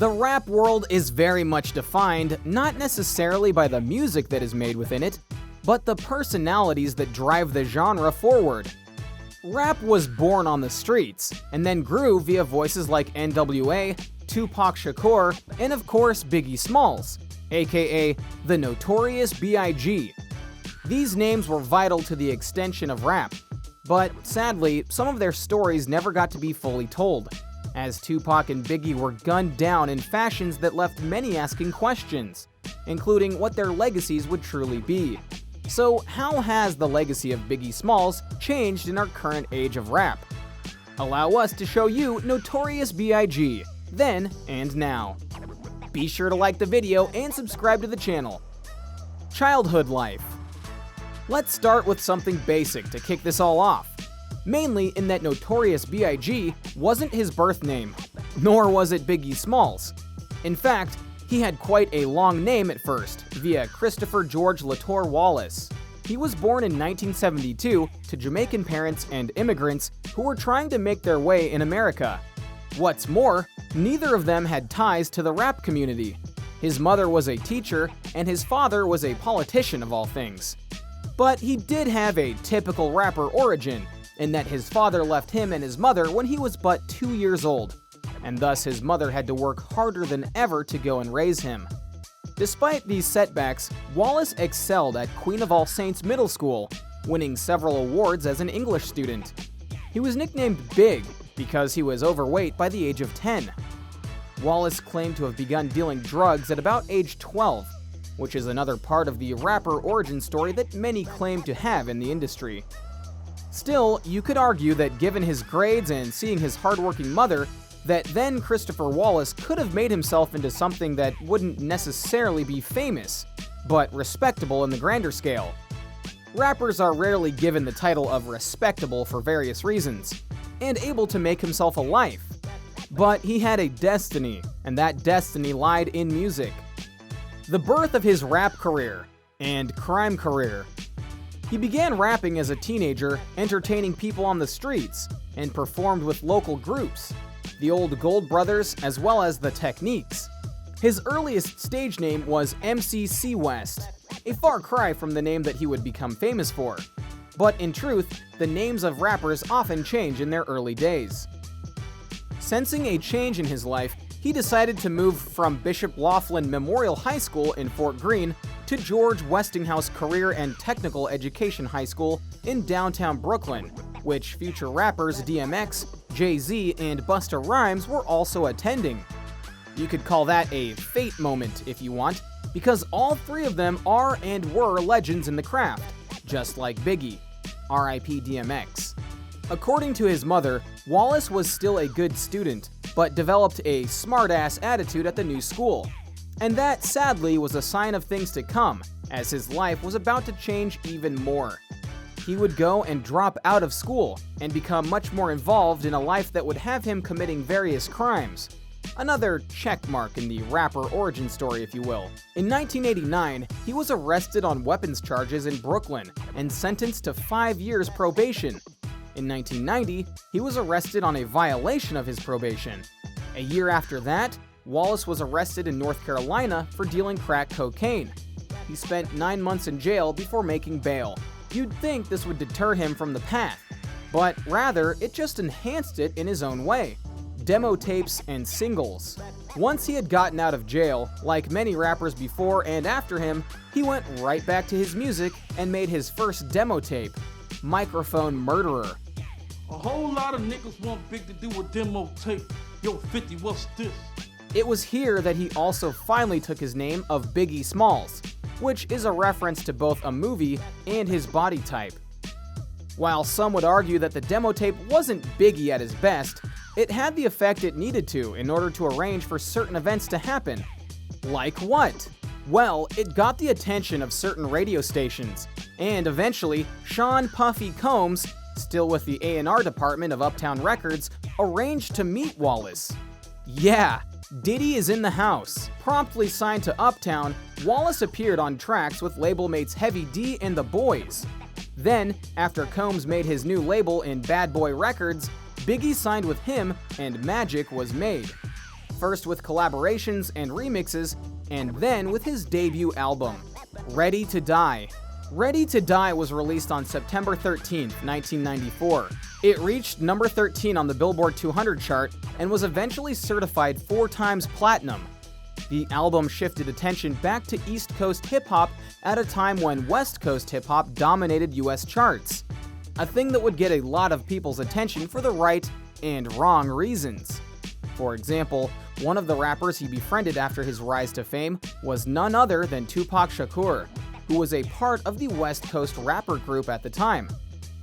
The rap world is very much defined not necessarily by the music that is made within it, but the personalities that drive the genre forward. Rap was born on the streets, and then grew via voices like NWA, Tupac Shakur, and of course Biggie Smalls, aka the Notorious B.I.G. These names were vital to the extension of rap, but sadly, some of their stories never got to be fully told, as Tupac and Biggie were gunned down in fashions that left many asking questions, including what their legacies would truly be. So how has the legacy of Biggie Smalls changed in our current age of rap? Allow us to show you Notorious B.I.G. then and now. Be sure to like the video and subscribe to the channel. Childhood life. Let's start with something basic to kick this all off, mainly in that Notorious B.I.G. wasn't his birth name, nor was it Biggie Smalls. In fact, he had quite a long name at first, via Christopher George Latour Wallace. He was born in 1972 to Jamaican parents and immigrants who were trying to make their way in America. What's more, neither of them had ties to the rap community. His mother was a teacher, and his father was a politician of all things. But he did have a typical rapper origin, in that his father left him and his mother when he was but 2 years old, and thus his mother had to work harder than ever to go and raise him. Despite these setbacks, Wallace excelled at Queen of All Saints Middle School, winning several awards as an English student. He was nicknamed Big because he was overweight by the age of 10. Wallace claimed to have begun dealing drugs at about age 12, which is another part of the rapper origin story that many claim to have in the industry. Still, you could argue that given his grades and seeing his hardworking mother, that then Christopher Wallace could have made himself into something that wouldn't necessarily be famous, but respectable in the grander scale. Rappers are rarely given the title of respectable for various reasons, and able to make himself a life. But he had a destiny, and that destiny lied in music. The birth of his rap career and crime career. He began rapping as a teenager, entertaining people on the streets, and performed with local groups, the Old Gold Brothers as well as the Techniques. His earliest stage name was MC West, a far cry from the name that he would become famous for. But in truth, the names of rappers often change in their early days. Sensing a change in his life, he decided to move from Bishop Laughlin Memorial High School in Fort Greene to George Westinghouse Career and Technical Education High School in downtown Brooklyn, which future rappers DMX, Jay-Z, and Busta Rhymes were also attending. You could call that a fate moment if you want, because all three of them are and were legends in the craft, just like Biggie, R.I.P. DMX. According to his mother, Wallace was still a good student, but developed a smart-ass attitude at the new school. And that, sadly, was a sign of things to come, as his life was about to change even more. He would go and drop out of school, and become much more involved in a life that would have him committing various crimes. Another check mark in the rapper origin story, if you will. In 1989, he was arrested on weapons charges in Brooklyn, and sentenced to 5 years probation. In 1990, he was arrested on a violation of his probation. A year after that, Wallace was arrested in North Carolina for dealing crack cocaine. He spent 9 months in jail before making bail. You'd think this would deter him from the path, but rather, it just enhanced it in his own way. Demo tapes and singles. Once he had gotten out of jail, like many rappers before and after him, he went right back to his music and made his first demo tape, Microphone Murderer. A whole lot of niggas want Big to do a demo tape. Yo, 50, what's this? It was here that he also finally took his name of Biggie Smalls, which is a reference to both a movie and his body type. While some would argue that the demo tape wasn't Biggie at his best, it had the effect it needed to in order to arrange for certain events to happen. Like what? Well, it got the attention of certain radio stations, and eventually, Sean Puffy Combs, still with the A&R department of Uptown Records, arranged to meet Wallace. Yeah, Diddy is in the house. Promptly signed to Uptown, Wallace appeared on tracks with label mates Heavy D and The Boys. Then, after Combs made his new label in Bad Boy Records, Biggie signed with him and magic was made. first with collaborations and remixes, and then with his debut album, Ready to Die. Ready to Die was released on September 13, 1994. It reached number 13 on the Billboard 200 chart and was eventually certified 4 times platinum. The album shifted attention back to East Coast hip-hop at a time when West Coast hip-hop dominated US charts, a thing that would get a lot of people's attention for the right and wrong reasons. For example, one of the rappers he befriended after his rise to fame was none other than Tupac Shakur, who was a part of the West Coast rapper group at the time.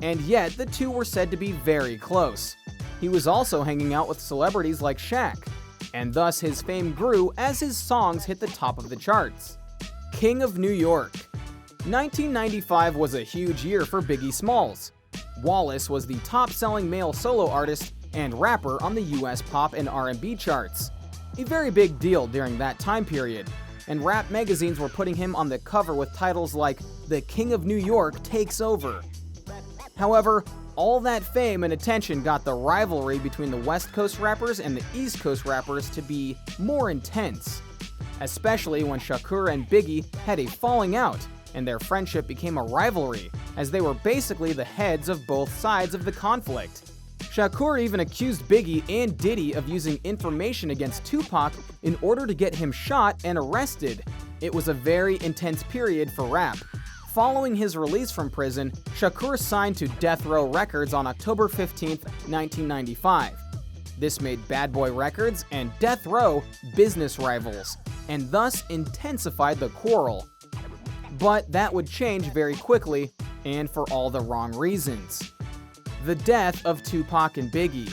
And yet, the two were said to be very close. He was also hanging out with celebrities like Shaq, and thus his fame grew as his songs hit the top of the charts. King of New York. 1995 was a huge year for Biggie Smalls. Wallace was the top-selling male solo artist and rapper on the US pop and R&B charts. A very big deal during that time period, and rap magazines were putting him on the cover with titles like "The King of New York Takes Over." However, all that fame and attention got the rivalry between the West Coast rappers and the East Coast rappers to be more intense, especially when Shakur and Biggie had a falling out, and their friendship became a rivalry, as they were basically the heads of both sides of the conflict. Shakur even accused Biggie and Diddy of using information against Tupac in order to get him shot and arrested. It was a very intense period for rap. Following his release from prison, Shakur signed to Death Row Records on October 15, 1995. This made Bad Boy Records and Death Row business rivals, and thus intensified the quarrel. But that would change very quickly, and for all the wrong reasons. The death of Tupac and Biggie.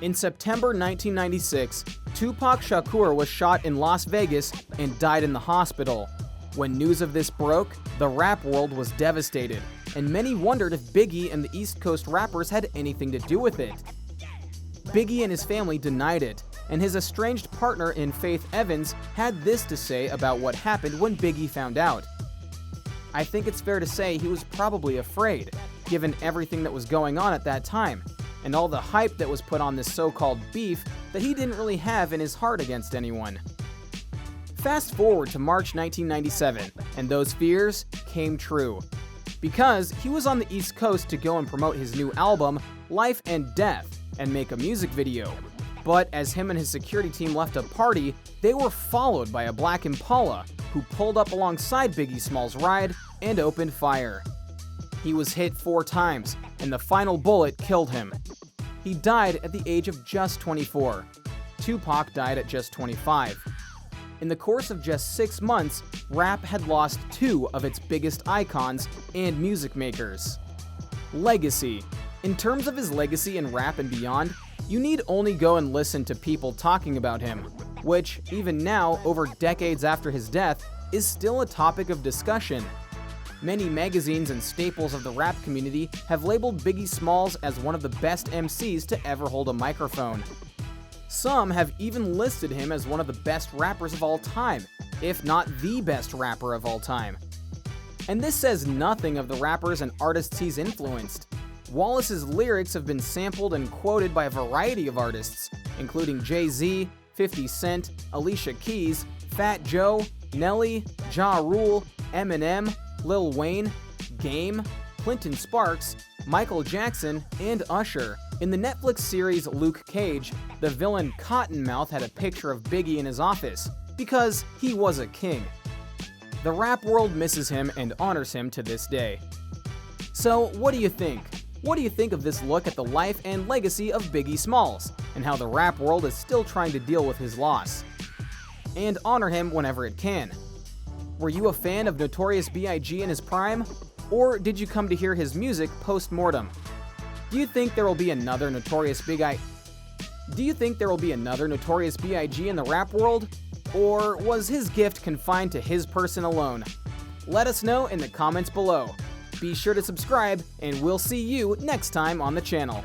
In September 1996, Tupac Shakur was shot in Las Vegas and died in the hospital. When news of this broke, the rap world was devastated, and many wondered if Biggie and the East Coast rappers had anything to do with it. Biggie and his family denied it, and his estranged partner in Faith Evans had this to say about what happened when Biggie found out. "I think it's fair to say he was probably afraid, given everything that was going on at that time, and all the hype that was put on this so-called beef that he didn't really have in his heart against anyone." Fast forward to March 1997, and those fears came true. Because he was on the East Coast to go and promote his new album, Life and Death, and make a music video. But as him and his security team left a party, they were followed by a black Impala, who pulled up alongside Biggie Smalls' ride and opened fire. He was hit 4 times, and the final bullet killed him. He died at the age of just 24. Tupac died at just 25. In the course of just 6 months, rap had lost 2 of its biggest icons and music makers. Legacy. In terms of his legacy in rap and beyond, you need only go and listen to people talking about him, which, even now, over decades after his death, is still a topic of discussion. Many magazines and staples of the rap community have labeled Biggie Smalls as one of the best MCs to ever hold a microphone. Some have even listed him as one of the best rappers of all time, if not the best rapper of all time. And this says nothing of the rappers and artists he's influenced. Wallace's lyrics have been sampled and quoted by a variety of artists, including Jay-Z, 50 Cent, Alicia Keys, Fat Joe, Nelly, Ja Rule, Eminem, Lil Wayne, Game, Clinton Sparks, Michael Jackson, and Usher. In the Netflix series Luke Cage, the villain Cottonmouth had a picture of Biggie in his office, because he was a king. The rap world misses him and honors him to this day. So, what do you think? What do you think of this look at the life and legacy of Biggie Smalls, and how the rap world is still trying to deal with his loss? And honor him whenever it can. Were you a fan of Notorious B.I.G. in his prime? Or did you come to hear his music post-mortem? Do you think there will be another Notorious B.I.G. in the rap world? Or was his gift confined to his person alone? Let us know in the comments below. Be sure to subscribe, and we'll see you next time on the channel.